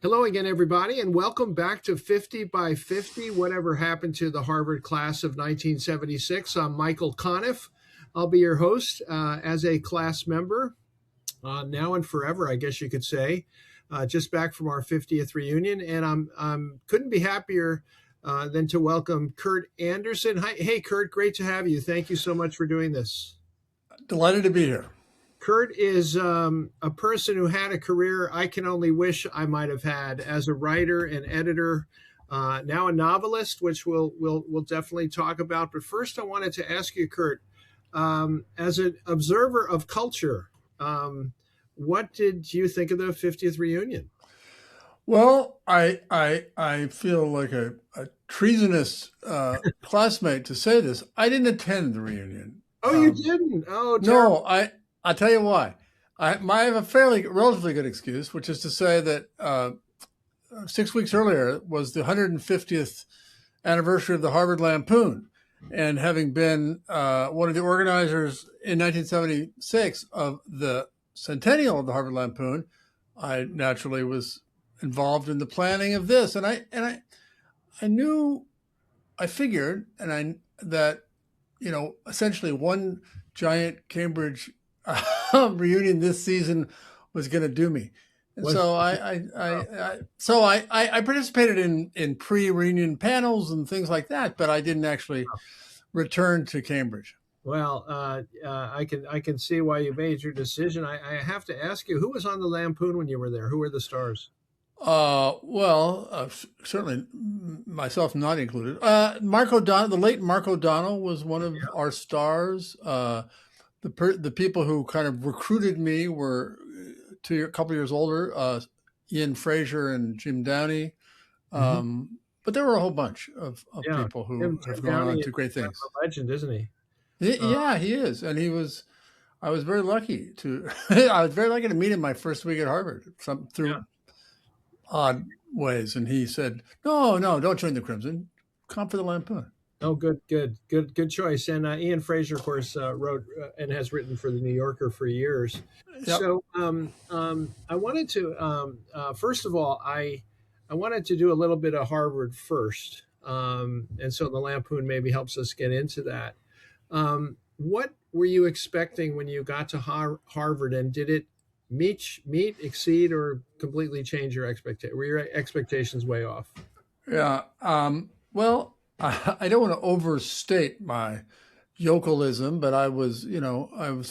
Hello again, everybody, and welcome back to 50 by 50. Whatever happened to the Harvard class of 1976? I'm Michael Conniff. I'll be your host as a class member now and forever, I guess you could say. Just back from our 50th reunion, and I'm couldn't be happier than to welcome Kurt Andersen. Hi, hey, Kurt, great to have you. Thank you so much for doing this. Delighted to be here. Kurt is a person who had a career I can only wish I might have had as a writer and editor, now a novelist, which we'll definitely talk about. But first, I wanted to ask you, Kurt, as an observer of culture, what did you think of the 50th reunion? Well, I feel like a treasonous classmate to say this. I didn't attend the reunion. Oh, you didn't? Oh, terrible. No, I'll tell you why. I have a relatively good excuse, which is to say that 6 weeks earlier was the 150th anniversary of the Harvard Lampoon. And having been one of the organizers in 1976 of the centennial of the Harvard Lampoon, I naturally was involved in the planning of this. And I figured that, essentially one giant Cambridge reunion this season was going to do me. And so I participated in pre-reunion panels and things like that, but I didn't actually return to Cambridge. Well, I can see why you made your decision. I have to ask you, who was on the Lampoon when you were there? Who were the stars? Certainly myself not included. Mark O'Donnell, the late Mark O'Donnell, was one of our stars. The people who kind of recruited me were a couple years older, Ian Fraser and Jim Downey. But there were a whole bunch of people who have gone on to great things. A legend, isn't he? Yeah, he is, and I was very lucky to. I was very lucky to meet him my first week at Harvard. Through odd ways, and he said, "No, don't join the Crimson. Come for the Lampoon." Oh, good choice. And Ian Fraser, of course, wrote and has written for the New Yorker for years. Yep. So I wanted to first of all, I wanted to do a little bit of Harvard first, and so the Lampoon maybe helps us get into that. What were you expecting when you got to Harvard, and did it meet, exceed, or completely change your expectations? Were your expectations way off? Yeah. Well, I don't want to overstate my yokalism, but I was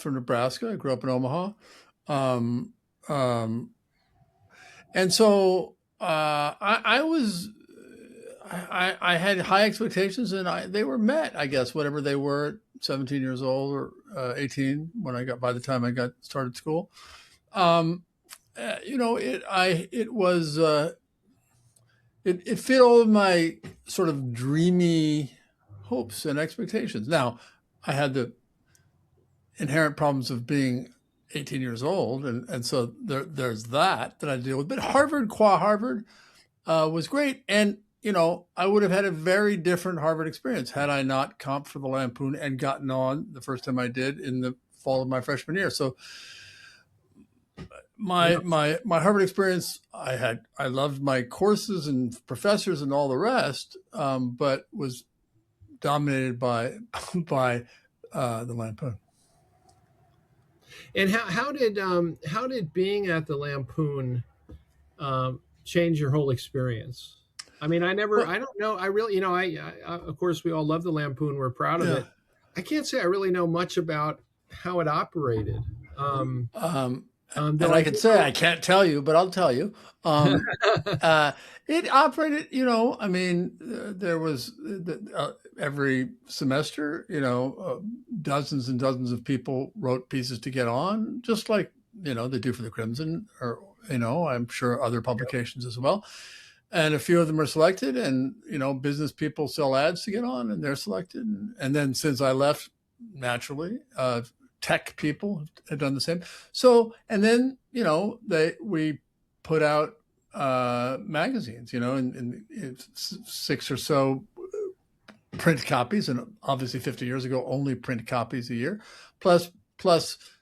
from Nebraska. I grew up in Omaha. And so I had high expectations, and they were met, I guess, whatever they were at 17 years old or 18 by the time I got started school. It fit all of my sort of dreamy hopes and expectations. Now, I had the inherent problems of being 18 years old, and so there's that I deal with. But Harvard, qua Harvard, was great, and I would have had a very different Harvard experience had I not comped for the Lampoon and gotten on the first time I did in the fall of my freshman year. So my Harvard experience, I loved my courses and professors and all the rest, but was dominated by the Lampoon. And how did being at the Lampoon change your whole experience? I mean, I don't know. I really, of course, we all love the Lampoon. We're proud of it. I can't say I really know much about how it operated. And I could say I can't tell you, but I'll tell you. It operated, there was every semester, dozens and dozens of people wrote pieces to get on, just like, they do for the Crimson, or, I'm sure other publications as well. And a few of them are selected, and, business people sell ads to get on, and they're selected. And then since I left, naturally, tech people have done the same. So, and then, we put out magazines, in 6 or so print copies, and obviously 50 years ago, only print copies a year, plus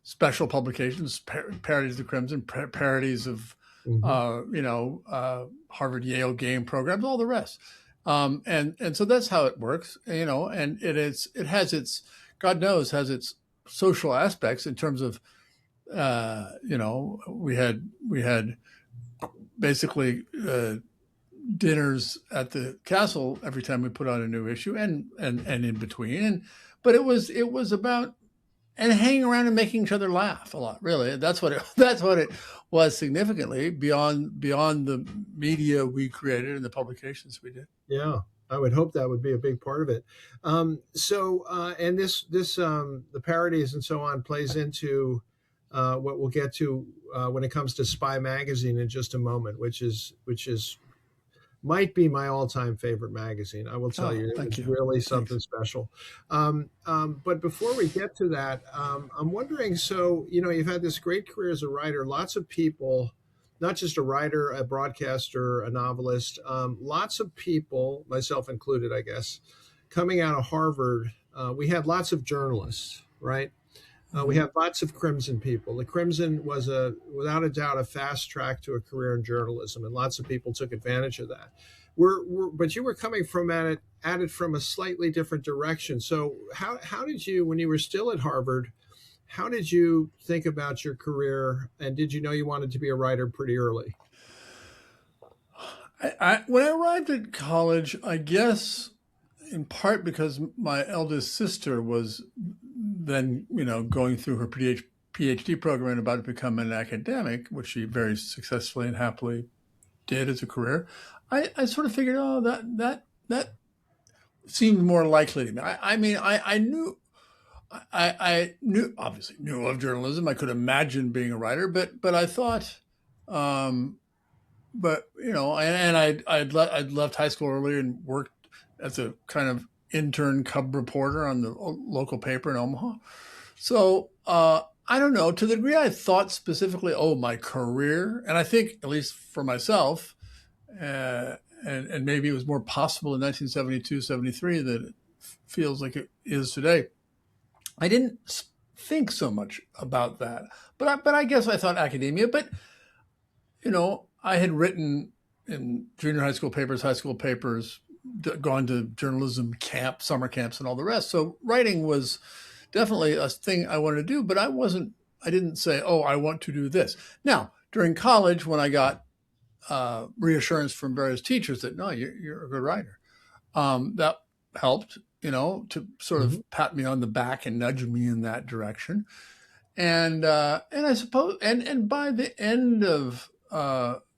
special publications, parodies of the Crimson, parodies of Hmm. Harvard Yale game programs, all the rest. And so that's how it works, and it has its, God knows, has its social aspects in terms of, we had basically dinners at the castle every time we put on a new issue, and in between, but it was about, and hanging around and making each other laugh a lot. Really, that's what it was, significantly beyond the media we created and the publications we did. Yeah, I would hope that would be a big part of it. And the parodies and so on plays into what we'll get to when it comes to Spy Magazine in just a moment, which is might be my all-time favorite magazine. I will tell Oh, you, it thank was you. really something Thanks. special. But before we get to that, I'm wondering. So, you've had this great career as a writer. Lots of people, not just a writer, a broadcaster, a novelist. Lots of people, myself included, I guess, coming out of Harvard. We had lots of journalists, right? We Mhm. have lots of Crimson people. The Crimson was without a doubt, a fast track to a career in journalism, and lots of people took advantage of that. But you were coming from at it from a slightly different direction. So how did you, when you were still at Harvard, how did you think about your career, and did you know you wanted to be a writer pretty early? When I arrived at college, I guess in part because my eldest sister was then, going through her PhD program and about to become an academic, which she very successfully and happily did as a career. I sort of figured, oh, that seemed more likely to me. I mean, I obviously knew of journalism. I could imagine being a writer, but I thought, um, and I'd left high school early and worked as a kind of intern cub reporter on the local paper in Omaha. So I don't know, to the degree I thought specifically, oh, my career, and I think at least for myself, uh, and maybe it was more possible in 1972, 73 than it feels like it is today. I didn't think so much about that, but I guess I thought academia. But I had written in junior high school papers, gone to journalism camp, summer camps, and all the rest. So writing was definitely a thing I wanted to do, but I didn't say, oh, I want to do this. Now, during college, when I got reassurance from various teachers that, no, you're a good writer, that helped, to sort Hmm. of pat me on the back and nudge me in that direction. And I suppose, and by the end of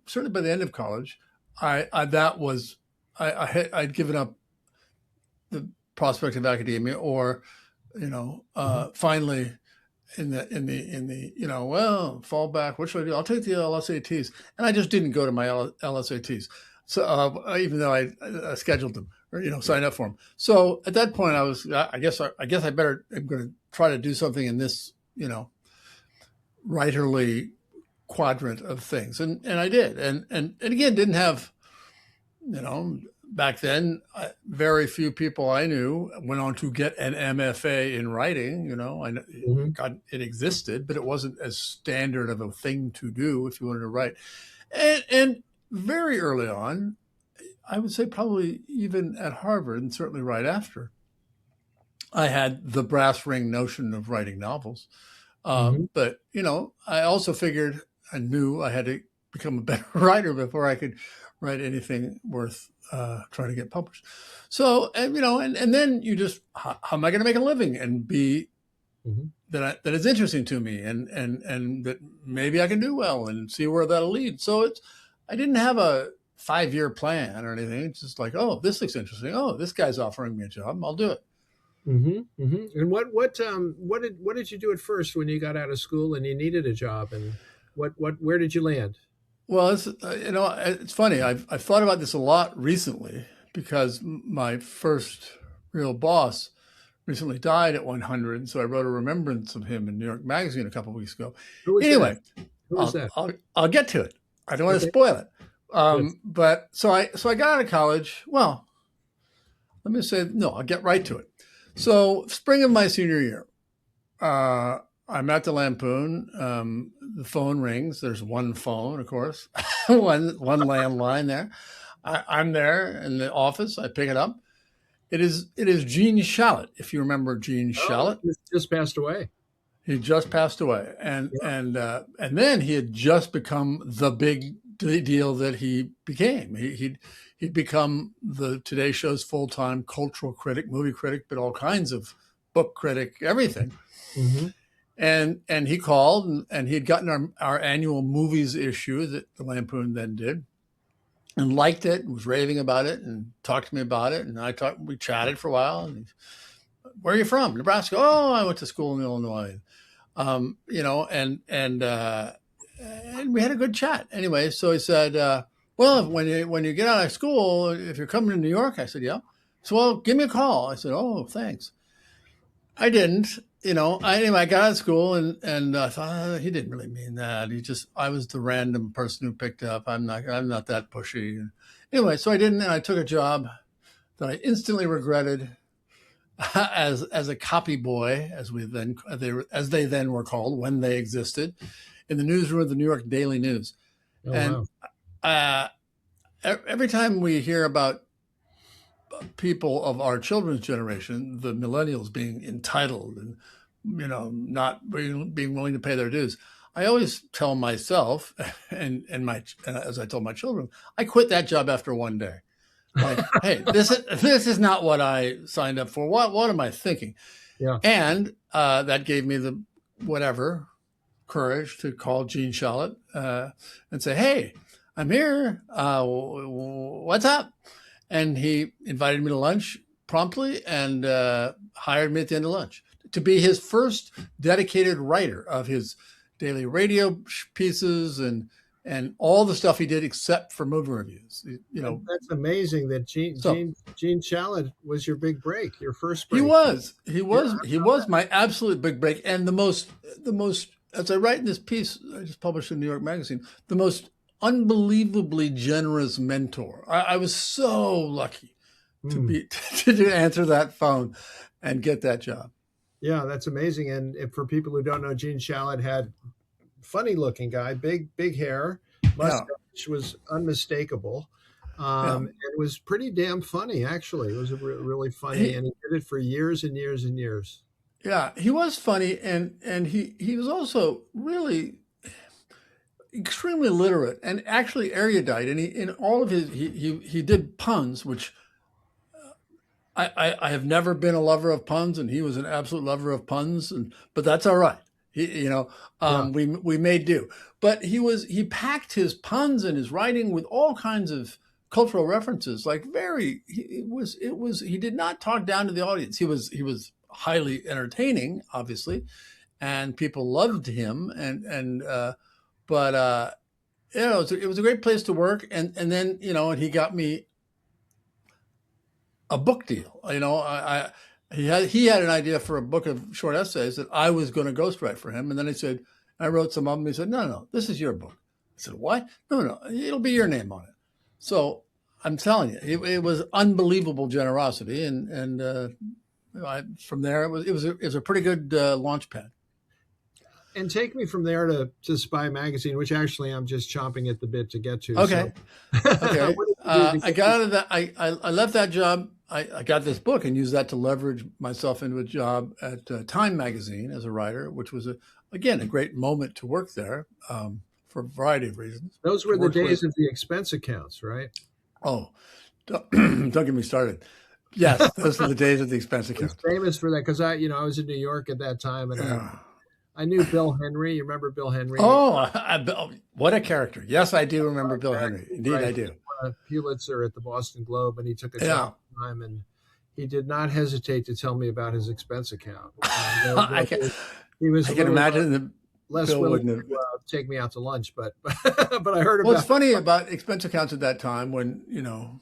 certainly by the end of college, I that was I'd given up the prospect of academia, or Hmm. finally in the well, fall back. What should I do? I'll take the LSATs, and I just didn't go to my LSATs. So even though I scheduled them, or signed up for them. So at that point, I guess I better, I'm going to try to do something in this writerly quadrant of things, and I did, and again, didn't have, back then, very few people I knew went on to get an MFA in writing. Hmm. God, it existed, but it wasn't as standard of a thing to do if you wanted to write. And very early on, I would say probably even at Harvard, and certainly right after, I had the brass ring notion of writing novels. Hmm. But I also figured, I knew I had to become a better writer before I could write anything worth trying to get published. So, and then you just, how am I going to make a living and be Hmm. that is interesting to me, and that maybe I can do well and see where that'll lead. So I didn't have a 5-year plan or anything. It's just like, oh, this looks interesting. Oh, this guy's offering me a job. I'll do it. Hmm. Hmm. And what did you do at first when you got out of school and you needed a job, and where did you land? Well, it's funny. I've thought about this a lot recently because my first real boss recently died at 100. So I wrote a remembrance of him in New York Magazine a couple of weeks ago. Who was that? Anyway, Who was I'll that? I'll, I'll get to it. I don't want to Okay, spoil it. good. But so I got out of college. Well, let me say no. I'll get right to it. So spring of my senior year, uh, I'm at the Lampoon. The phone rings. There's one phone, of course, one landline there. I'm there in the office. I pick it up. It is Gene Shalit. If you remember Gene Oh, Shalit, just passed away. he just passed away, Yeah. and then he had just become the big deal that he became. He'd become the Today Show's full-time cultural critic, movie critic, but all kinds of book critic, everything. Mm-hmm. And he called, and he had gotten our annual movies issue that the Lampoon then did, and liked it, and was raving about it, and talked to me about it. And we chatted for a while. And where are you from? Nebraska. Oh, I went to school in Illinois. And we had a good chat. Anyway, so he said, well, when you get out of school, if you're coming to New York, I said, yeah. So, well, give me a call. I said, oh, thanks. I didn't, anyway, I got out of school and I thought, he didn't really mean that. I was the random person who picked up. I'm not that pushy. And anyway, so I didn't, and I took a job that I instantly regretted as a copy boy, as they then were called when they existed, in the newsroom of the New York Daily News. Oh, And wow. Every time we hear about people of our children's generation, the millennials being entitled and not being willing to pay their dues, I always tell myself and as I told my children, I quit that job after one day. Like, hey, this is not what I signed up for. What am I thinking? Yeah. And that gave me the courage to call Gene Shalit and say, hey, I'm here. What's up? And he invited me to lunch promptly and hired me at the end of lunch to be his first dedicated writer of his daily radio pieces and all the stuff he did except for movie reviews. That's amazing that Gene Shalit was your big break, your first break. He was my absolute big break. And the most, as I write in this piece I just published in New York Magazine, the most unbelievably generous mentor. I was so lucky to answer that phone and get that job. Yeah, that's amazing. And for people who don't know, Gene Shalit had funny looking guy, big hair, mustache was unmistakable. And it was pretty damn funny, actually. It was really funny, and he did it for years and years and years. Yeah, he was funny, and he was also really extremely literate and actually erudite. And in all of his, he did puns, which I have never been a lover of puns, and he was an absolute lover of puns. But that's all right. We made do. But he packed his puns and his writing with all kinds of cultural references. Like he did not talk down to the audience. He was highly entertaining, obviously, and people loved him. But it was a great place to work. And then, and he got me a book deal. He had an idea for a book of short essays that I was going to ghostwrite for him. And then he said, I wrote some of them. He said, no, this is your book. I said, what? No, it'll be your name on it. So I'm telling you, it was unbelievable generosity. And from there, it was a pretty good launch pad. And take me from there to Spy Magazine, which actually I'm just chomping at the bit to get to. Okay. So. Okay. I got out of that. I left that job. I got this book and used that to leverage myself into a job at Time Magazine as a writer, which was, again, a great moment to work there for a variety of reasons. Those were the days of the expense accounts, right? Oh, don't get me started. Yes, those were the days of the expense accounts. I was famous for that because I was in New York at that time, and I knew Bill Henry. You remember Bill Henry? Oh, what a character! Yes, I do remember Bill Henry. Indeed, right. I do. Pulitzer at the Boston Globe, and he took a job time, and he did not hesitate to tell me about his expense account. I can imagine the less Bill willing to take me out to lunch, but I heard about. Well, it's funny about expense accounts at that time when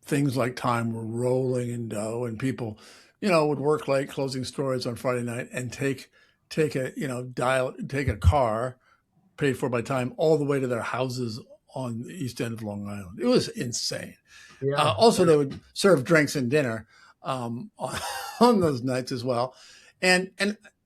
things like Time were rolling in dough, and people would work late closing stories on Friday night and take a car paid for by Time all the way to their houses on the east end of Long Island. It was insane. Yeah. Also, they would serve drinks and dinner on those nights as well. And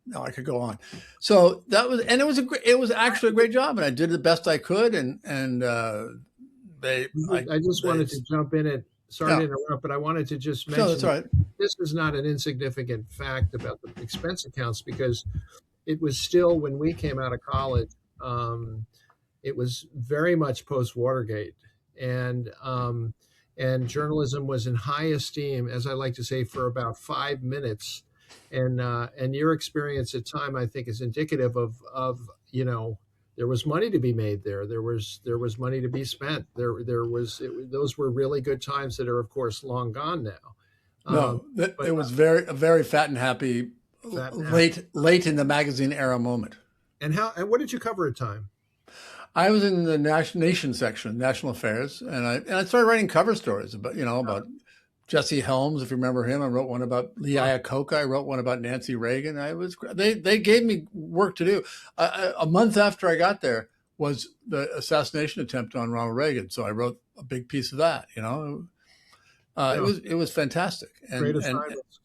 no, I could go on. So that was, and it was actually a great job, and I did the best I could, and they, I just they, wanted to jump in it. Sorry to yeah, interrupt, but I wanted to just so that's mention all that right. this is not an insignificant fact about the expense accounts because it was still when we came out of college. It was very much post Watergate, and and journalism was in high esteem, as I like to say, for about 5 minutes. And your experience at time, I think, is indicative of you know there was money to be made there. There was money to be spent. Those were really good times that are of course long gone now. No, But it was a very fat and happy, fat and happy. late in the magazine era moment. And what did you cover at time? I was in the nation section, national affairs, and I started writing cover stories about about Jesse Helms, if you remember him. I wrote one about Lee Iacocca. I wrote one about Nancy Reagan. They gave me work to do. A month after I got there was the assassination attempt on Ronald Reagan, so I wrote a big piece of that. It was fantastic. Great assignments.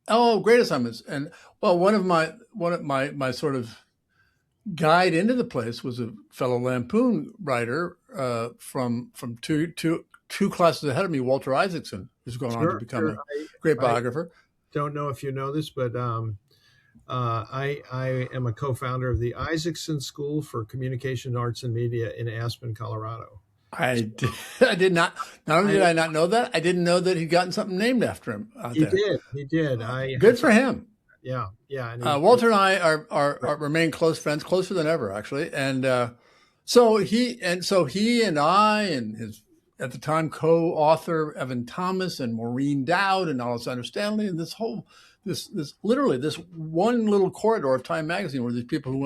Oh, great assignments. And well, one of my sort of guide into the place was a fellow Lampoon writer from two classes ahead of me, Walter Isaacson, who's gone on to become a great biographer. I don't know if you know this, but I am a co-founder of the Isaacson School for Communication Arts and Media in Aspen, Colorado. I did not. Not only did I not know that, I didn't know that he'd gotten something named after him out there. He did. Good for him. Yeah. And Walter and I are remain close friends, closer than ever, actually. And so he and I and his at the time co-author Evan Thomas and Maureen Dowd and Alexander Stanley and this literally this one little corridor of Time magazine where these people who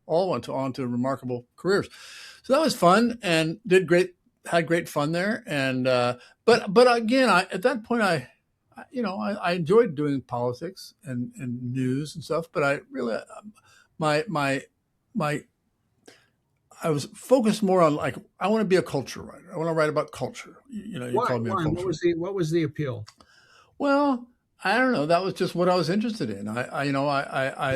all went on to remarkable careers. So that was fun and had great fun there. And but again, at that point I enjoyed doing politics and news and stuff, but I really I was focused more on I want to be a culture writer. I want to write about culture. You called me a culture. What was the appeal? Well, I don't know. That was just what I was interested in. By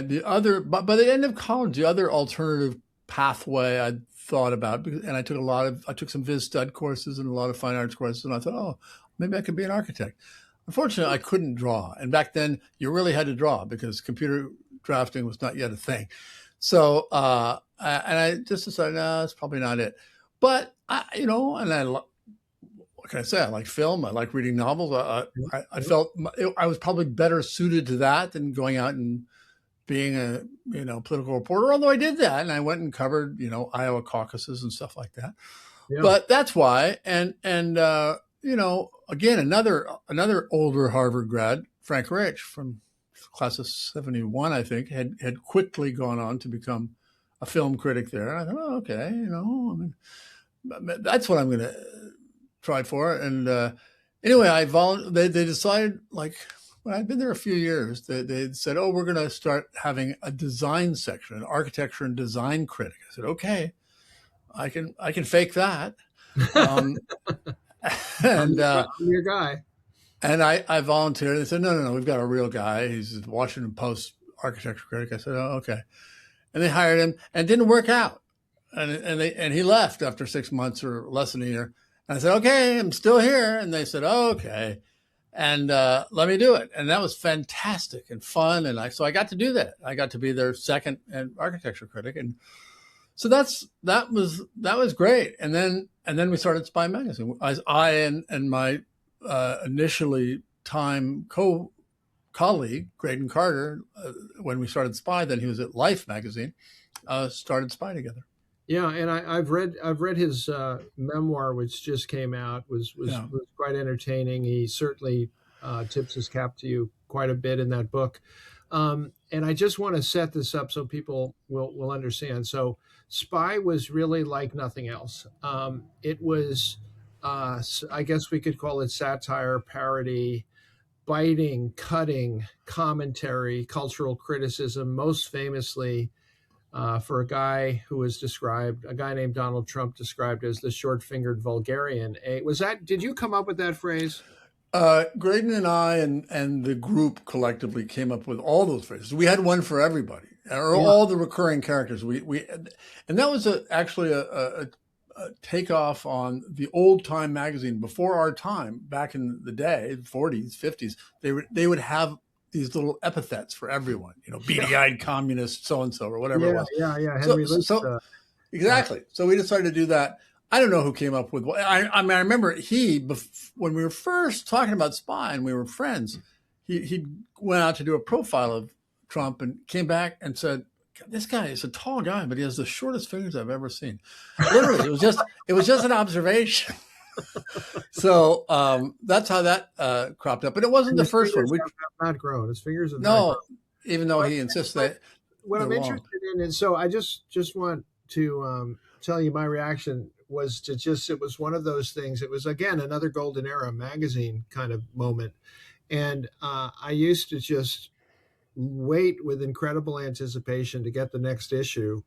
the end of college, the other alternative pathway I thought about, and I took some Viz Stud courses and a lot of fine arts courses, and I thought, oh, maybe I could be an architect. Unfortunately, I couldn't draw. And back then, you really had to draw because computer drafting was not yet a thing. So, and I just decided, no, that's probably not it. But, what can I say? I like film. I like reading novels. I felt I was probably better suited to that than going out and being a, political reporter, although I did that. And I went and covered, Iowa caucuses and stuff like that. Yeah. But that's why. And again, another older Harvard grad, Frank Rich from class of 71, I think, had quickly gone on to become a film critic there. I thought, oh, okay, that's what I'm going to try for. And anyway, they decided, when I'd been there a few years, they said, oh, we're going to start having a design section, an architecture and design critic. I said, okay, I can fake that. And I'm your guy. And I volunteered. They said, no, we've got a real guy. He's a Washington Post architecture critic. I said, oh, okay. And they hired him and it didn't work out. And he left after 6 months or less than a year. And I said, okay, I'm still here. And they said, oh, okay. And let me do it. And that was fantastic and fun. And so I got to do that. I got to be their second architecture critic. And so that was great. And then we started Spy Magazine. I and my initially Time colleague, Graydon Carter, when we started Spy, then he was at Life magazine, started Spy together. Yeah, and I've read his memoir, which just came out. Was quite entertaining. He certainly tips his cap to you quite a bit in that book. And I just want to set this up so people will understand. So Spy was really like nothing else. It was, I guess we could call it satire, parody, biting, cutting, commentary, cultural criticism, most famously for a guy named Donald Trump described as the short-fingered vulgarian. Did you come up with that phrase? Graydon and I and the group collectively came up with all those phrases. We had one for everybody, or Yeah. all the recurring characters. And that was actually a takeoff on the old time magazine before our time. Back in the day, 40s, 50s, they would have these little epithets for everyone. Beady-eyed communist, so and so, or whatever it Yeah, was. yeah, yeah. So Henry Luce. so Uh, Exactly. So we decided to do that. I don't know who came up with. I mean, I remember when we were first talking about Spy and we were friends. He went out to do a profile of Trump and came back and said, "This guy is a tall guy, but he has the shortest fingers I've ever seen." Literally, it was just an observation. So that's how that cropped up. But it wasn't and the his first one. fingers have not grown. His fingers have not grown. No, even though But, he insists but that what they're I'm long. interested in is, so I just want to tell you my reaction was to just, it was one of those things. It was, again, another golden era magazine kind of moment. And I used to just wait with incredible anticipation to get the next issue.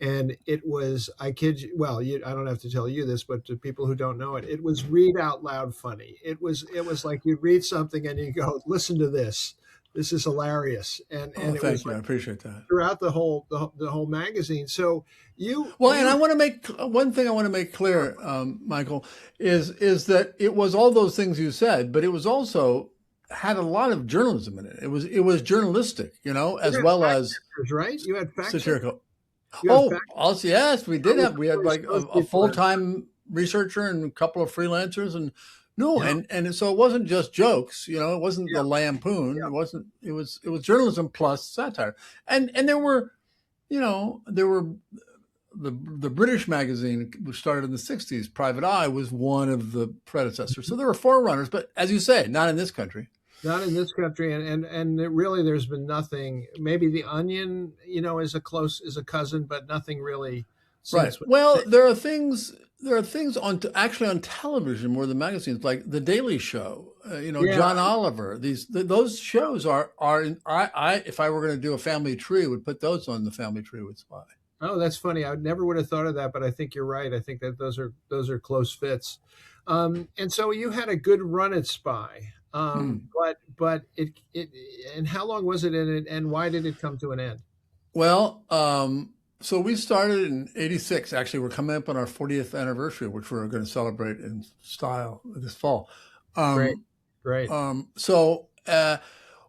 And it was, I kid you, well, I don't have to tell you this, but to people who don't know it, it was read out loud funny. It was like you read something and you go, listen to this. This is hilarious. Oh, And it was thank you. like I appreciate that. throughout the whole magazine. So Well, and I you want to make one thing I want to make clear, Michael, is that it was all those things you said, but it was also had a lot of journalism in it. It was journalistic, you as had well fact as checkers, right? You had fact checkers. satirical. You had Oh, fact. also, yes, we I did was have. We had like a associate full for. time researcher and a couple of freelancers, and no, Yeah, and so it wasn't just jokes. It wasn't yeah, the lampoon. yeah. It wasn't. It was journalism plus satire, and there were the British magazine, which started in the 60s, Private Eye, was one of the predecessors. So there were forerunners, but as you say, not in this country. Not in this country, and really, there's been nothing. Maybe the Onion, is a cousin, but nothing really Right. since. Well, there are things actually on television more than magazines, like The Daily Show, Yeah. John Oliver. Those shows are if I were going to do a family tree, would put those on the family tree with Spy. Oh, that's funny. I never would have thought of that, but I think you're right. I think that those are close fits. And so you had a good run at Spy. Hmm. But it and how long was it in it, and why did it come to an end? Well, so we started in '86. Actually, we're coming up on our 40th anniversary, which we're going to celebrate in style this fall. Great, Um, great.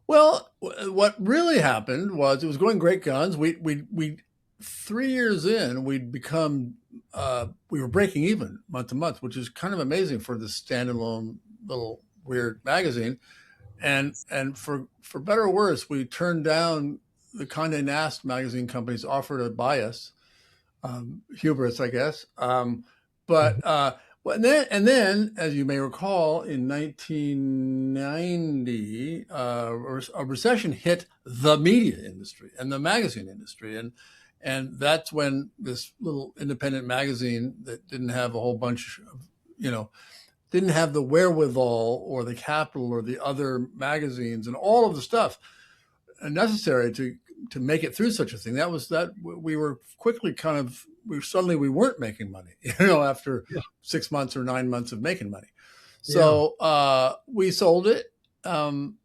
well, what really happened was it was going great guns. We 3 years in, we were breaking even month to month, which is kind of amazing for this standalone little weird magazine. And for better or worse, we turned down the Condé Nast magazine company's offer to buy us. Hubris, I guess. But and then, as you may recall, in 1990, a recession hit the media industry and the magazine industry, and that's when this little independent magazine that didn't have a whole bunch of, didn't have the wherewithal or the capital or the other magazines and all of the stuff necessary to make it through such a thing. That we were quickly we weren't making money, after Yeah, 6 months or 9 months of making money. yeah. So we sold it, and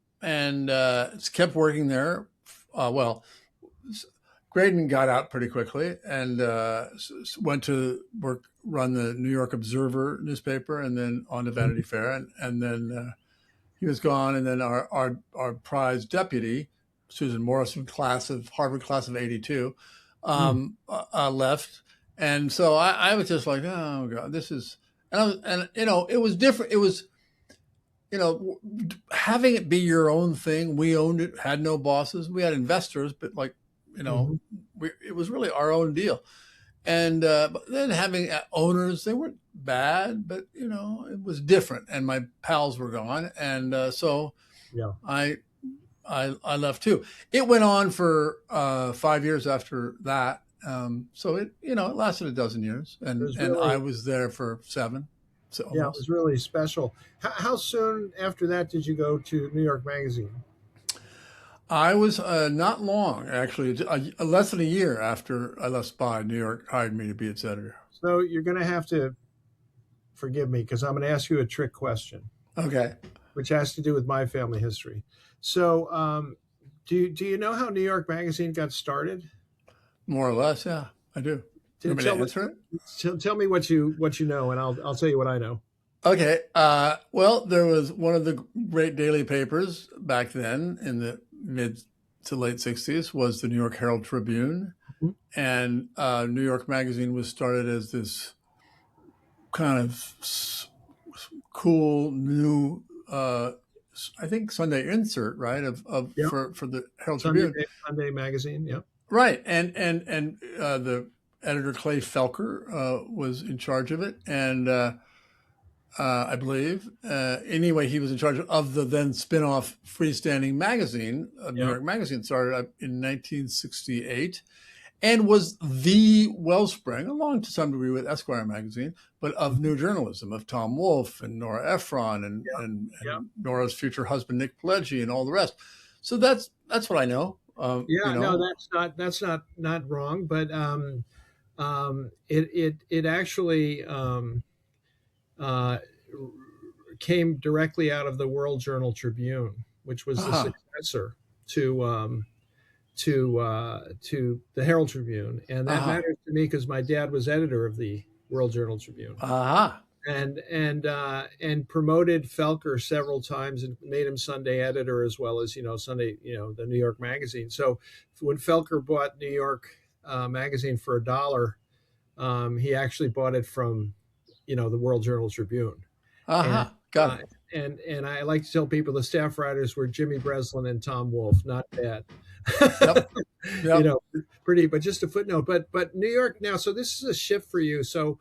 kept working there. Well, Graydon got out pretty quickly and went to run the New York Observer newspaper, and then on to Vanity Fair, and then he was gone. And then our prize deputy, Susan Morrison, Harvard class of '82, Mm. left, and so I was just like, oh God, this is, and it was different. It was, having it be your own thing. We owned it, had no bosses. We had investors, but Mhm. it was really our own deal. And but then having owners, they weren't bad, but it was different. And my pals were gone, and so Yeah. I I left too. It went on for 5 years after that. So it lasted a dozen years, It and was I really, was there for 7, so yeah, it almost. was really special. How soon after that did you go to New York Magazine? I was not long, actually, less than a year after I left Spy. New York hired me to be its editor. So you're going to have to forgive me because I'm going to ask you a trick question. Okay. which has to do with my family history. So, do you know how New York Magazine got started? More or less, yeah, I do. You want me to Tell me, answer it? tell me what you know, and I'll tell you what I know. Okay. Well, there was one of the great daily papers back then in the mid to late 60s was the New York Herald Tribune. Mhm. And New York Magazine was started as this kind of cool new, I think, Sunday insert, right, of Yeah, for the Herald Tribune. Sunday Magazine. Yeah, Right. And the editor Clay Felker was in charge of it. And I believe. Anyway, he was in charge of the then spin-off freestanding magazine of New yeah, York Magazine, started up in 1968, and was the wellspring, along to some degree with Esquire magazine, but of new journalism, of Tom Wolfe and Nora Ephron yeah, yeah. and Nora's future husband Nick Pileggi and all the rest. So that's what I know. You Yeah, no, know, that's not wrong, but it actually uh, came directly out of the World Journal Tribune, which was the aha, successor to to the Herald Tribune, and that aha, matters to me because my dad was editor of the World Journal Tribune, aha, and promoted Felker several times and made him Sunday editor as well as Sunday the New York Magazine. So when Felker bought New York Magazine for $1, he actually bought it from the World Journal Tribune, and aha. Got uh, it. and I like to tell people the staff writers were Jimmy Breslin and Tom Wolfe, not bad. Yep. you Yep. know, Pretty, but just a footnote. But New York now. So this is a shift for you. So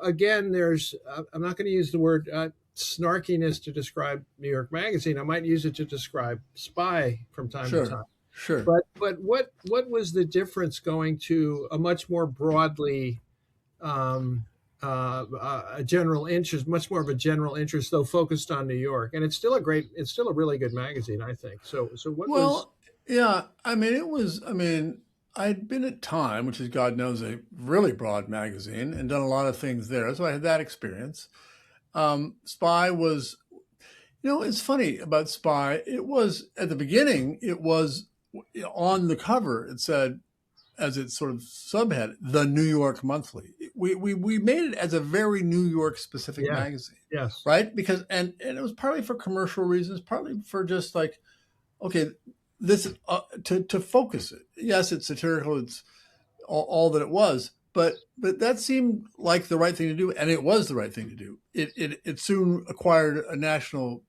again, there's I'm not going to use the word snarkiness to describe New York Magazine. I might use it to describe Spy from time to Sure. time. Sure. But what was the difference going to a much more broadly a general interest, much more of a general interest, though focused on New York, and it's still a really good magazine, I think. So what was Well, yeah, I mean, it was, I mean, I'd been at Time, which is, God knows, a really broad magazine, and done a lot of things there. So I had that experience. Spy was, it's funny about Spy. It was, at the beginning, it was on the cover, it said, as its sort of subhead, the New York Monthly. We made it as a very New York specific yeah, magazine, yes, right? Because, and it was partly for commercial reasons, partly for just like, okay, this to focus it. Yes, it's satirical. It's all that it was, but that seemed like the right thing to do, and it was the right thing to do. It soon acquired a national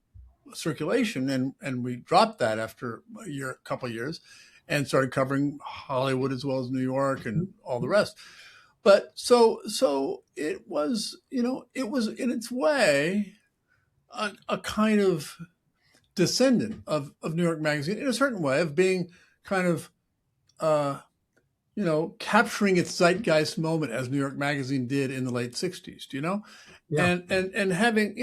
circulation, and we dropped that after a couple of years, and started covering Hollywood as well as New York and all the rest. But so it was, it was in its way a kind of descendant of New York Magazine in a certain way of being kind of, uh, capturing its zeitgeist moment as New York Magazine did in the late '60s. Do you know? yeah, And having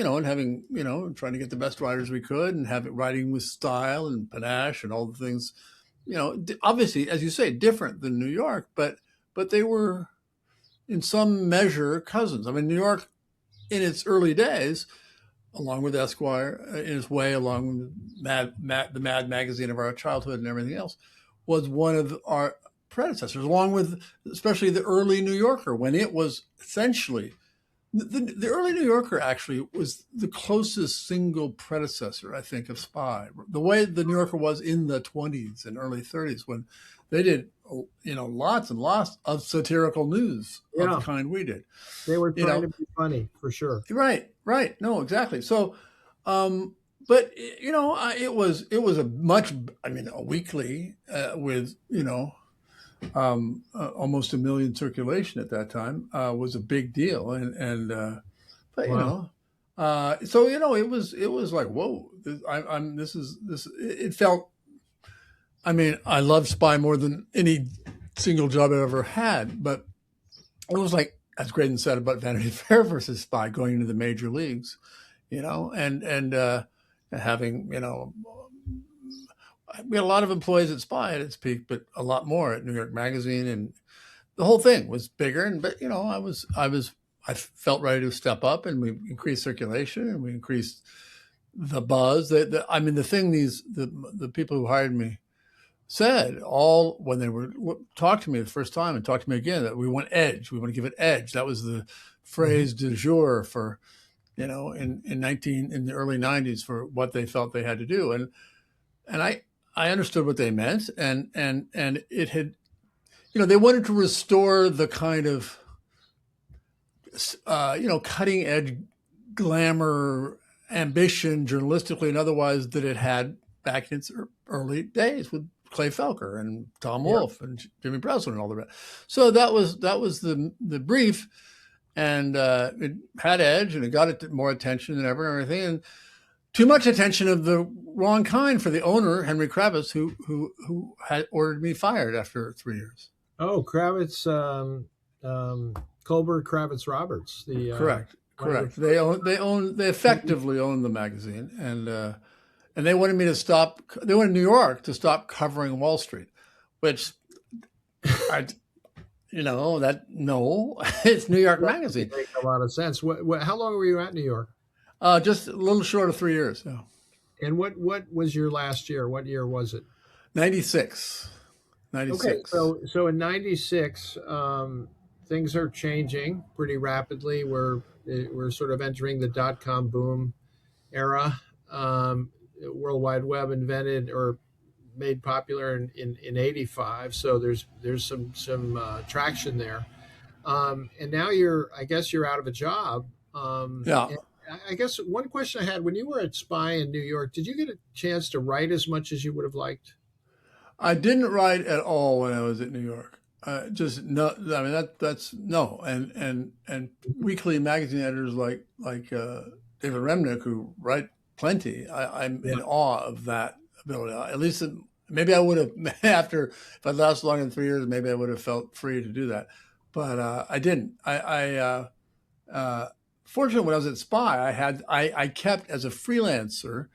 trying to get the best writers we could and having writing with style and panache and all the things. Obviously, as you say, different than New York, but they were in some measure cousins. I mean, New York in its early days, along with Esquire, in its way, along with the Mad magazine of our childhood and everything else, was one of our predecessors, along with especially the early New Yorker, when it was essentially the early New Yorker actually was the closest single predecessor, I think, of Spy. The way the New Yorker was in the 20s and early 30s when they did, lots and lots of satirical news of the yeah. kind we did. They were You trying know, to be funny for sure. right. No, exactly. So, but it was a weekly with almost 1 million circulation at that time was a big deal, but Wow. so it was like, whoa, this it felt. I mean, I love Spy more than any single job I've ever had, but it was like, as Graydon said about Vanity Fair versus Spy, going into the major leagues, and having, we had a lot of employees at Spy at its peak, but a lot more at New York Magazine, and the whole thing was bigger. And but I felt ready to step up, and we increased circulation, and we increased the buzz. I mean, the thing the people who hired me said all when they were talked to me the first time and talked to me again, that we want edge. We want to give it edge. That was the phrase du jour for, in the early 90s for what they felt they had to do. And I understood what they meant. And it had, they wanted to restore the kind of, cutting edge glamour ambition journalistically and otherwise that it had back in its early days with Clay Felker and Tom Wolfe and Jimmy Breslin and all the rest. So that was the brief, and it had edge, and it got it more attention than ever and everything, and too much attention of the wrong kind for the owner, Henry Kravitz, who had ordered me fired after 3 years. Oh, Kravitz, Colbert Kravitz Roberts. Correct. They effectively own the magazine, and they wanted me to stop. They wanted New York to stop covering Wall Street, which it's New York Magazine. Makes a lot of sense. How long were you at New York? Just a little short of 3 years. Yeah. And what was your last year? What year was it? 96. Okay, so in 96, things are changing pretty rapidly. We're sort of entering the dot-com boom era. World Wide Web invented or made popular in 85. So there's some traction there. And now I guess you're out of a job. Yeah. I guess one question I had, when you were at Spy in New York, did you get a chance to write as much as you would have liked? I didn't write at all when I was at New York. Just no. I mean, that's no. And weekly magazine editors like David Remnick, who write plenty. I'm in awe of that ability. At least maybe I would have if I'd lasted longer than 3 years, maybe I would have felt free to do that. But I didn't. Fortunately, when I was at Spy, I kept as a freelancer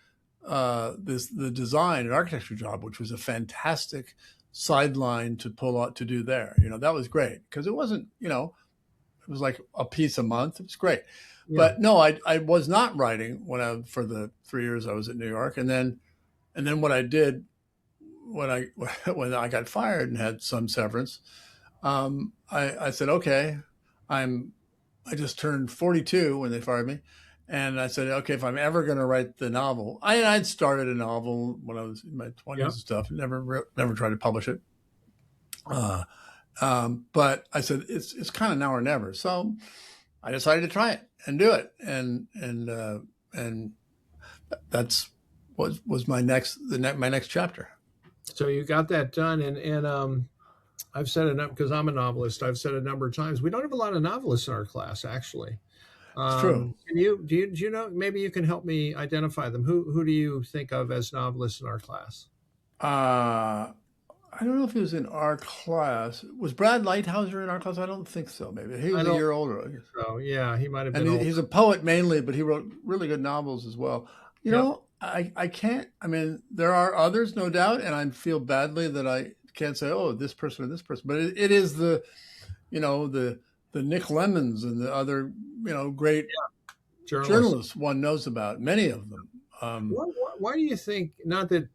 the design and architecture job, which was a fantastic sideline to pull out to do there. That was great because it wasn't, it was like a piece a month. It was great. Yeah. But no, I was not writing for the 3 years I was at New York. And then what I did when I got fired and had some severance, I said, okay, I just turned 42 when they fired me. And I said, okay, if I'm ever going to write the novel, I'd started a novel when I was in my 20s and stuff, never tried to publish it. But I said, it's kind of now or never. So I decided to try it and do it. And that's was my next chapter. So you got that done. And I've said it because I'm a novelist. I've said it a number of times. We don't have a lot of novelists in our class, actually. It's true. Do you know? Maybe you can help me identify them. Who do you think of as novelists in our class? I don't know if he was in our class. Was Brad Lighthouser in our class? I don't think so. Maybe he was a year older, I guess. So yeah, he might have been. And he's a poet mainly, but he wrote really good novels as well. You know, I can't. I mean, there are others, no doubt, and I feel badly that I can't say, oh, this person or this person. But it is the Nick Lemons and the other, great journalists one knows about, many of them. Why do you think, not that,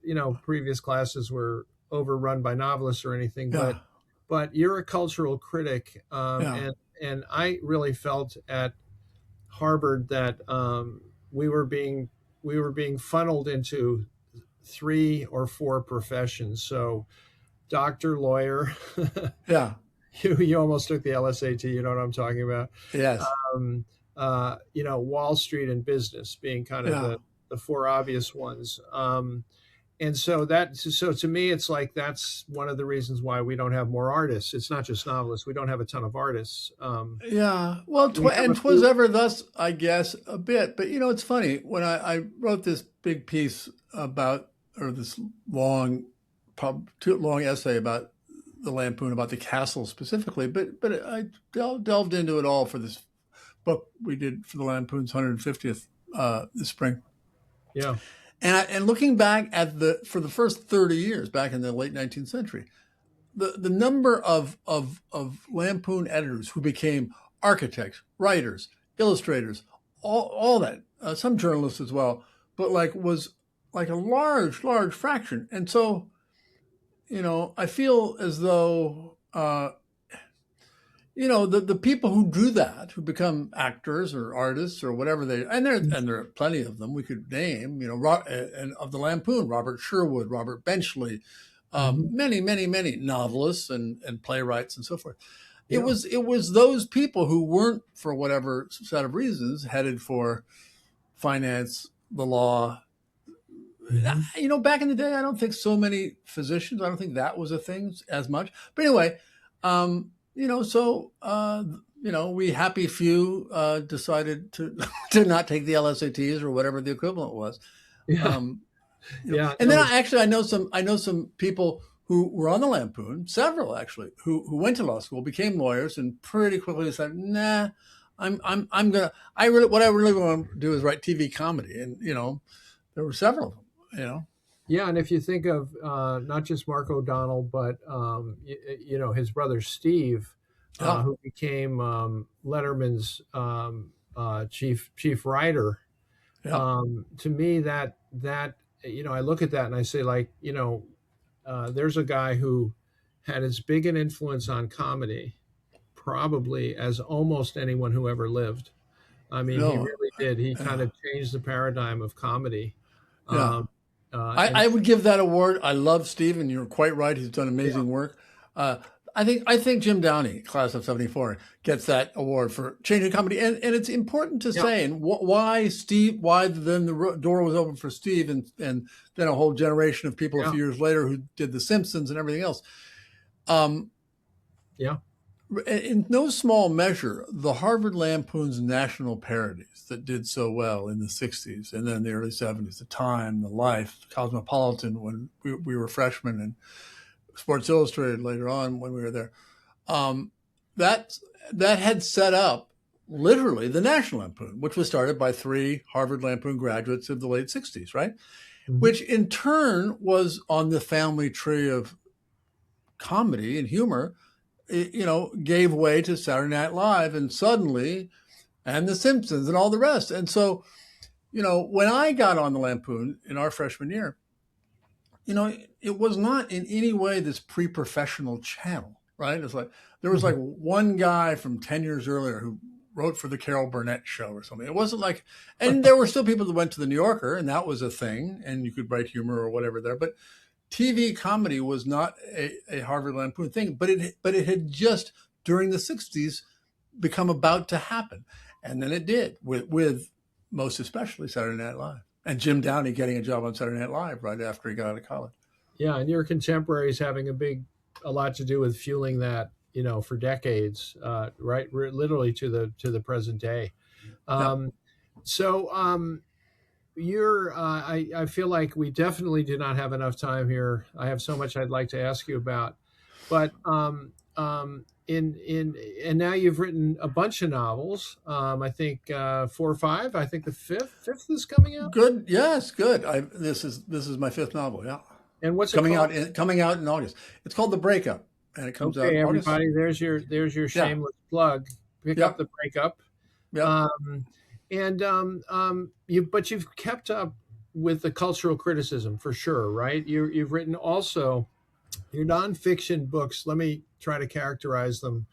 previous classes were overrun by novelists or anything, but you're a cultural critic. And I really felt at Harvard that we were being funneled into 3 or 4 professions. So doctor, lawyer. Yeah. You almost took the LSAT. You know what I'm talking about? Yes. Wall Street and business being kind of the 4 obvious ones. And so to me, it's like that's one of the reasons why we don't have more artists. It's not just novelists. We don't have a ton of artists. Well, and 'twas ever thus, I guess, a bit. But, it's funny. When I wrote this big piece this long essay about the Lampoon, about the castle specifically, but I delved into it all for this book we did for the Lampoon's 150th this spring. Yeah. And looking back for the first 30 years, back in the late 19th century, the number of Lampoon editors who became architects, writers, illustrators, all that, some journalists as well, but like was like a large fraction. And so, I feel as though, the people who do that, who become actors or artists or whatever there are plenty of them we could name, and of the Lampoon, Robert Sherwood, Robert Benchley, Mm-hmm. many novelists and playwrights and so forth. It Yeah. was those people who weren't, for whatever set of reasons, headed for finance, the law. Mm-hmm. Back in the day, I don't think so many physicians. I don't think that was a thing as much. But anyway, we happy few decided to to not take the LSATs or whatever the equivalent was. Yeah. Um, Yeah. and then No. I know some people who were on the Lampoon, several actually, who went to law school, became lawyers, and pretty quickly decided, nah, I'm gonna what I really want to do is write TV comedy, and there were several of them. Yeah, and if you think of not just Mark O'Donnell, but his brother Steve, Yeah, who became Letterman's chief writer. yeah, To me, that I look at that and I say, like, there's a guy who had as big an influence on comedy probably as almost anyone who ever lived. I mean, he no, really did. He kind yeah, of changed the paradigm of comedy. yeah. Um, and I would give that award. I love Steve, and you're quite right. He's done yeah, amazing work. I think Jim Downey, class of '74, gets that award for changing comedy, and it's important to yeah, say, and why then the door was open for Steve, and then a whole generation of people a yeah, few years later who did The Simpsons and everything else. Um, yeah, in no small measure, the Harvard Lampoon's national parodies that did so well in the 60s and then the early 70s, the Time, the Life, the Cosmopolitan, when we were freshmen, and Sports Illustrated later on when we were there, um, that, that had set up literally the National Lampoon, which was started by three Harvard Lampoon graduates of the late 60s, right? mhm, Which in turn was on the family tree of comedy and humor, gave way to Saturday Night Live and suddenly, and The Simpsons and all the rest. And so, when I got on the Lampoon in our freshman year, it was not in any way this pre-professional channel, right? It's like there was mhm. like one guy from 10 years earlier who wrote for the Carol Burnett show or something. It wasn't like, and there were still people that went to the New Yorker, and that was a thing, and you could write humor or whatever there. But TV comedy was not a Harvard Lampoon thing, but it had just during the 60s become about to happen. And then it did with most especially Saturday Night Live. And Jim Downey getting a job on Saturday Night Live right after he got out of college. Yeah, and your contemporaries having a lot to do with fueling that, for decades, right? Literally to the present day. Yeah. Um, so I feel like we definitely do not have enough time here. I have so much I'd like to ask you about, but in and now you've written a bunch of novels. I think 4 or 5. I think the fifth is coming out. Good. Yes, good. This is my fifth novel. Yeah. And what's it Coming called? out in August. It's called The Breakup, and it comes out Okay, in August. everybody, there's your Yeah. shameless plug. Pick up Yep. the breakup. Yep. But you've kept up with the cultural criticism for sure, right? You've written also your nonfiction books. Let me try to characterize them.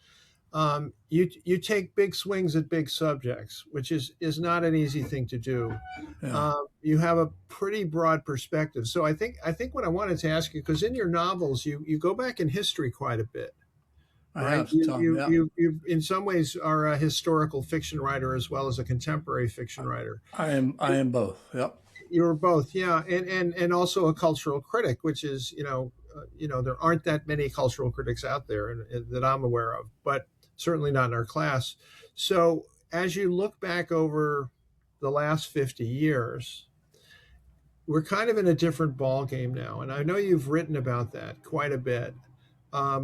You take big swings at big subjects, which is not an easy thing to do. Yeah. You have a pretty broad perspective. So I think what I wanted to ask you, because in your novels you go back in history quite a bit, I right? have You Tom. you Yeah. you in some ways are a historical fiction writer as well as a contemporary fiction writer. I am both. Yep. You're both, yeah, and also a cultural critic, which is there aren't that many cultural critics out there that I'm aware of, but certainly not in our class. So as you look back over the last 50 years, we're kind of in a different ball game now, and I know you've written about that quite a bit.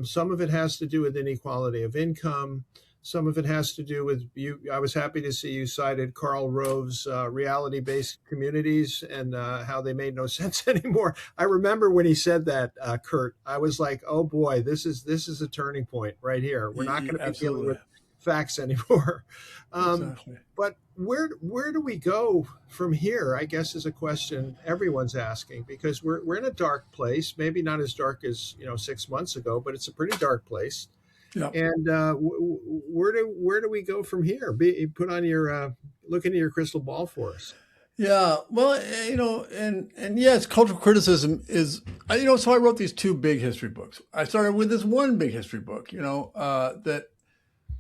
Some of it has to do with inequality of income. Some of it has to do with you. I was happy to see you cited Karl Rove's reality-based communities and how they made no sense anymore. I remember when he said that, Kurt. I was like, "Oh boy, this is a turning point right here. We're not going to be dealing Absolutely. with facts anymore." Um, Exactly. but where do we go from here? I guess is a question everyone's asking, because we're in a dark place. Maybe not as dark as 6 months ago, but it's a pretty dark place. Yeah. And where do we go from here? Put on your look into your crystal ball for us. Yeah, well, and yes, cultural criticism is, so I wrote these two big history books. I started with this one big history book, that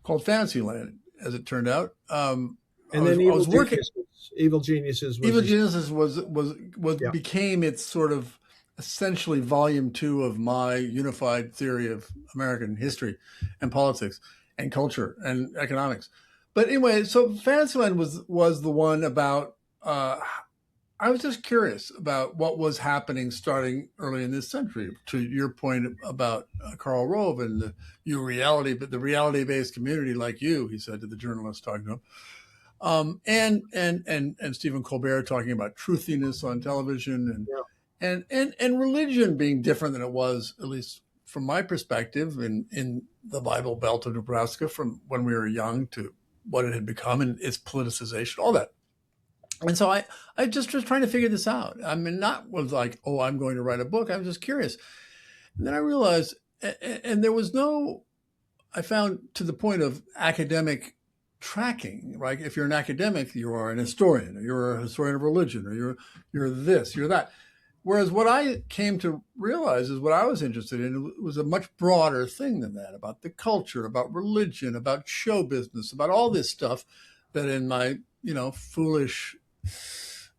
called Fantasyland, as it turned out. And then I was working. Evil Geniuses was Evil Geniuses was yeah. became its sort of essentially volume 2 of my unified theory of American history and politics and culture and economics. But anyway, so Fantasyland was the one about. I was just curious about what was happening starting early in this century. To your point about Karl Rove and the reality-based community like you, he said to the journalist talking to him, and Stephen Colbert talking about truthiness on television, and religion being different than it was, at least from my perspective, in the Bible Belt of Nebraska from when we were young to what it had become and its politicization, all that. And so I just was trying to figure this out. I mean, not was like, oh, I'm going to write a book. I was just curious. And then I realized, and there was no, I found to the point of academic tracking, right? If you're an academic, you are an historian, or you're a historian of religion, or you're this, you're that. Whereas what I came to realize is what I was interested in was a much broader thing than that, about the culture, about religion, about show business, about all this stuff that in my, foolish,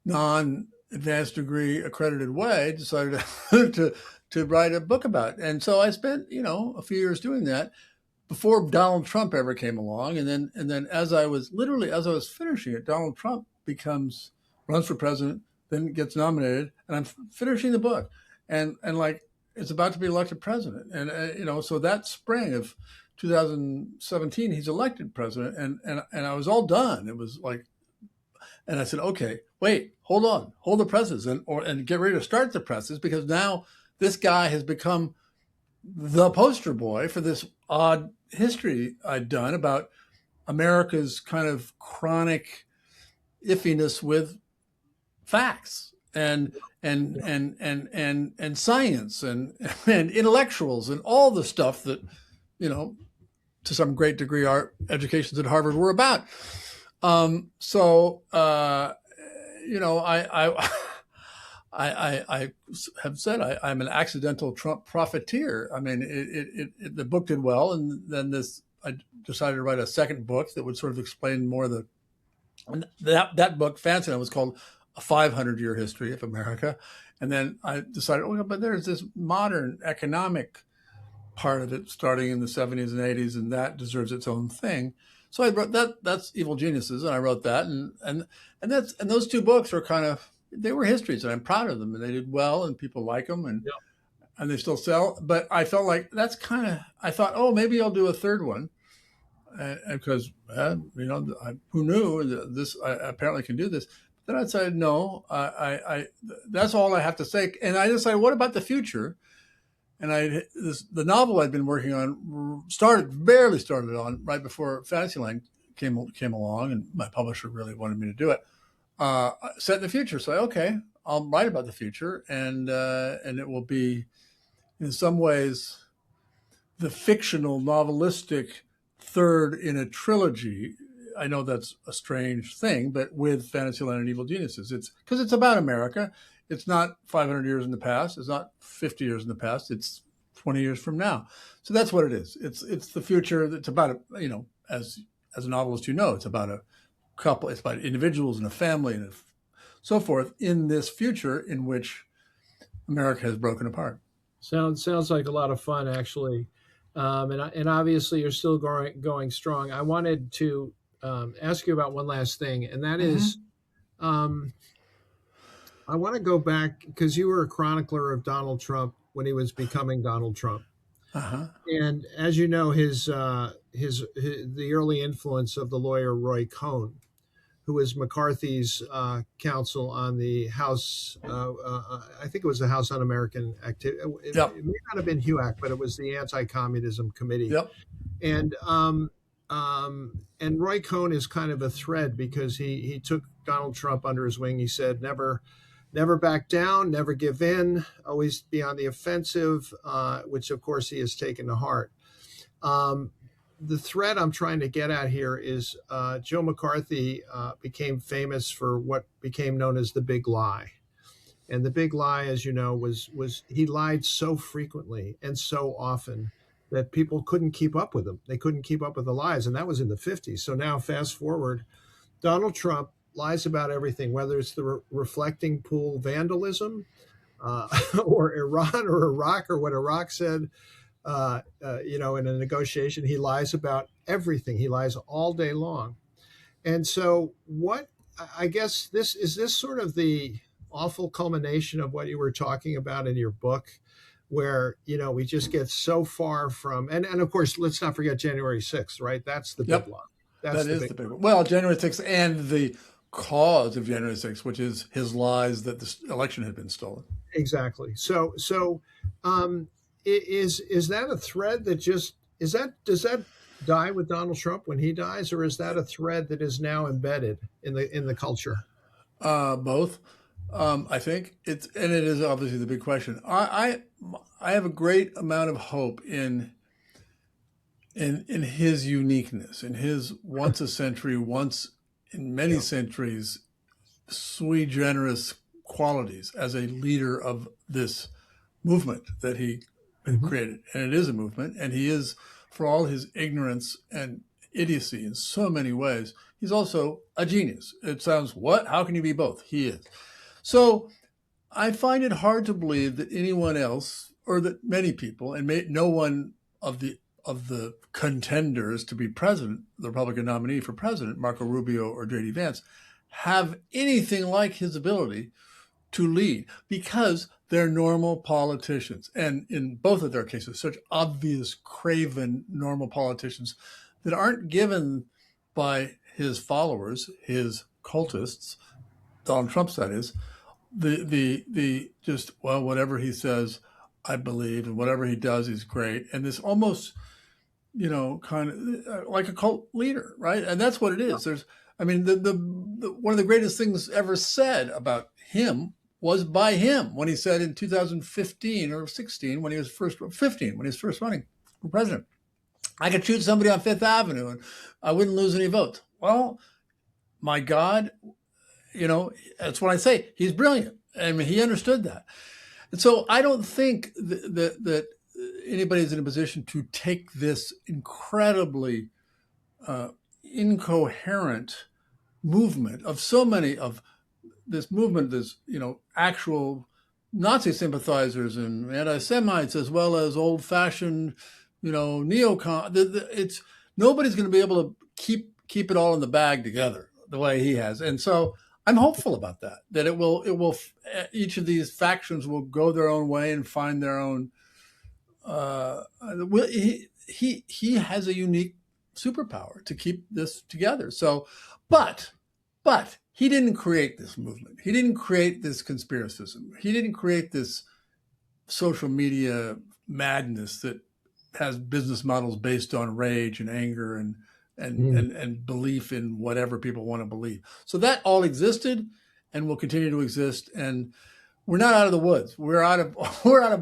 non-advanced degree accredited way decided to write a book about. And so I spent, a few years doing that before Donald Trump ever came along. And then as I was finishing it, Donald Trump runs for president, then gets nominated, and I'm finishing the book, and like it's about to be elected president. And so that spring of 2017, he's elected president, and I was all done. It was like, and I said, okay, wait, hold on, hold the presses and get ready to start the presses, because now this guy has become the poster boy for this odd history I'd done about America's kind of chronic iffiness with facts and science and intellectuals and all the stuff that, to some great degree, our educations at Harvard were about. I have said I'm an accidental Trump profiteer. I mean, the book did well, and then I decided to write a second book that would sort of explain more and that book, Fantasyland, was called A 500-Year History of America. And then I decided, but there's this modern economic part of it starting in the 70s and 80s, and that deserves its own thing. So I wrote that. That's Evil Geniuses, and I wrote that, and those two books are they were histories, and I'm proud of them, and they did well, and people like them, and they still sell. But I felt like I thought, oh, maybe I'll do a third one, because who knew this? I apparently can do this. Then I decided, no, I that's all I have to say, and I decided, what about the future? And the novel I'd been working on barely started on right before Fantasyland came along, and my publisher really wanted me to do it. Set in the future, so okay, I'll write about the future, and it will be, in some ways, the fictional novelistic third in a trilogy. I know that's a strange thing, but with Fantasyland and Evil Geniuses, it's because it's about America. It's not 500 years in the past. It's not 50 years in the past. It's 20 years from now. So that's what it is. It's the future. It's about, as a novelist, it's about a couple. It's about individuals and a family and so forth in this future in which America has broken apart. Sounds like a lot of fun, actually, and obviously you're still going strong. I wanted to ask you about one last thing, and that is. I want to go back because you were a chronicler of Donald Trump when he was becoming Donald Trump, and as you know, the early influence of the lawyer Roy Cohn, who was McCarthy's counsel on the House. I think it was the House Un-American Activity. It may not have been HUAC, but it was the Anti-Communism Committee. Yep. And and Roy Cohn is kind of a thread because he took Donald Trump under his wing. He said, never back down, never give in, always be on the offensive, which of course he has taken to heart. The thread I'm trying to get at here is Joe McCarthy became famous for what became known as the big lie. And the big lie, as you know, was he lied so frequently and so often that people couldn't keep up with him. They couldn't keep up with the lies, and that was in the 50s. So now, fast forward, Donald Trump lies about everything, whether it's the reflecting pool vandalism, or Iran or Iraq, or what Iraq said, in a negotiation. He lies about everything. He lies all day long. And so, what I guess this sort of the awful culmination of what you were talking about in your book, where we just get so far from, and of course, let's not forget January 6th, right? That's the big lie. That is the big one. Well, January 6th and the cause of January 6th, which is his lies that the election had been stolen. Exactly. So is that a thread that does that die with Donald Trump when he dies, or is that a thread that is now embedded in the culture? Both. I think it is obviously the big question. I have a great amount of hope in his uniqueness, in his once a century, once in many centuries, sui generis qualities as a leader of this movement that he created. And it is a movement, and he is, for all his ignorance and idiocy in so many ways, he's also a genius. It sounds, what? How can you be both? He is. So I find it hard to believe that anyone else, or that many people, and no one of the contenders to be president, the Republican nominee for president, Marco Rubio or J.D. Vance, have anything like his ability to lead, because they're normal politicians. And in both of their cases, such obvious, craven, normal politicians that aren't given by his followers, his cultists, Donald Trump's that is, the just, well, whatever he says, I believe, and whatever he does is great. And this almost, kind of like a cult leader, right? And that's what it is. There's, I mean, the one of the greatest things ever said about him was by him when he said in 2015 or 16, when he was first running for president, I could shoot somebody on Fifth Avenue and I wouldn't lose any votes. Well, my God, that's what I say. He's brilliant. I mean, he understood that. And so I don't think that anybody's in a position to take this incredibly incoherent movement of so many of this movement, this, actual Nazi sympathizers and anti-Semites, as well as old-fashioned, neocon. It's nobody's going to be able to keep it all in the bag together the way he has. And so I'm hopeful about that it will, each of these factions will go their own way and find their own, he has a unique superpower to keep this together. So, but he didn't create this movement. He didn't create this conspiracism. He didn't create this social media madness that has business models based on rage and anger and belief in whatever people want to believe. So that all existed and will continue to exist. And we're not out of the woods. We're out of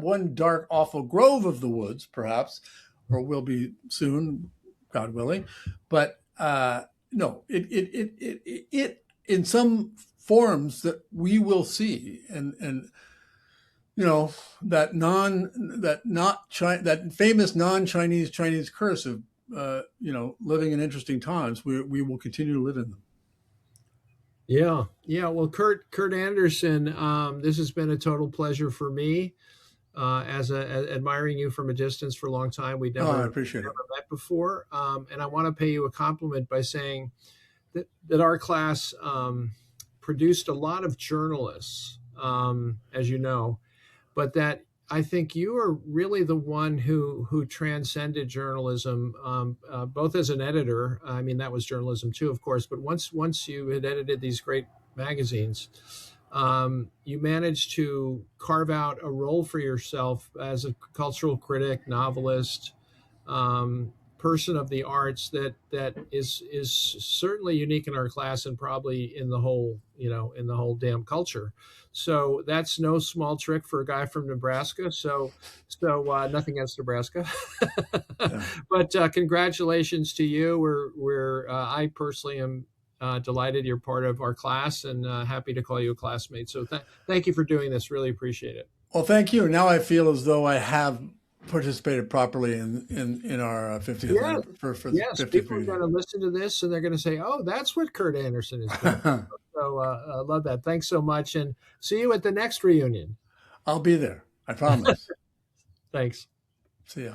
one dark, awful grove of the woods, perhaps, or will be soon, God willing. But no, it in some forms that we will see, and that famous non-Chinese curse of living in interesting times. We will continue to live in them. Yeah. Well, Kurt Andersen, this has been a total pleasure for me. As admiring you from a distance for a long time, we I appreciate never met before, and I want to pay you a compliment by saying that our class produced a lot of journalists, as you know, but that I think you are really the one who transcended journalism, both as an editor. I mean, that was journalism too, of course, but once you had edited these great magazines, you managed to carve out a role for yourself as a cultural critic, novelist, person of the arts that is certainly unique in our class and probably in the whole in the whole damn culture. So that's no small trick for a guy from Nebraska. So nothing against Nebraska, Yeah. but congratulations to you. We're I personally am delighted you're part of our class and happy to call you a classmate. So thank you for doing this. Really appreciate it. Well, thank you. Now I feel as though I have participated properly in our 50th Yeah, for the yes, 50th people are reunion. going to listen to this and they're going to say, "Oh, that's what Kurt Andersen is doing." So I love that. Thanks so much, and see you at the next reunion. I'll be there. I promise. Thanks. See ya.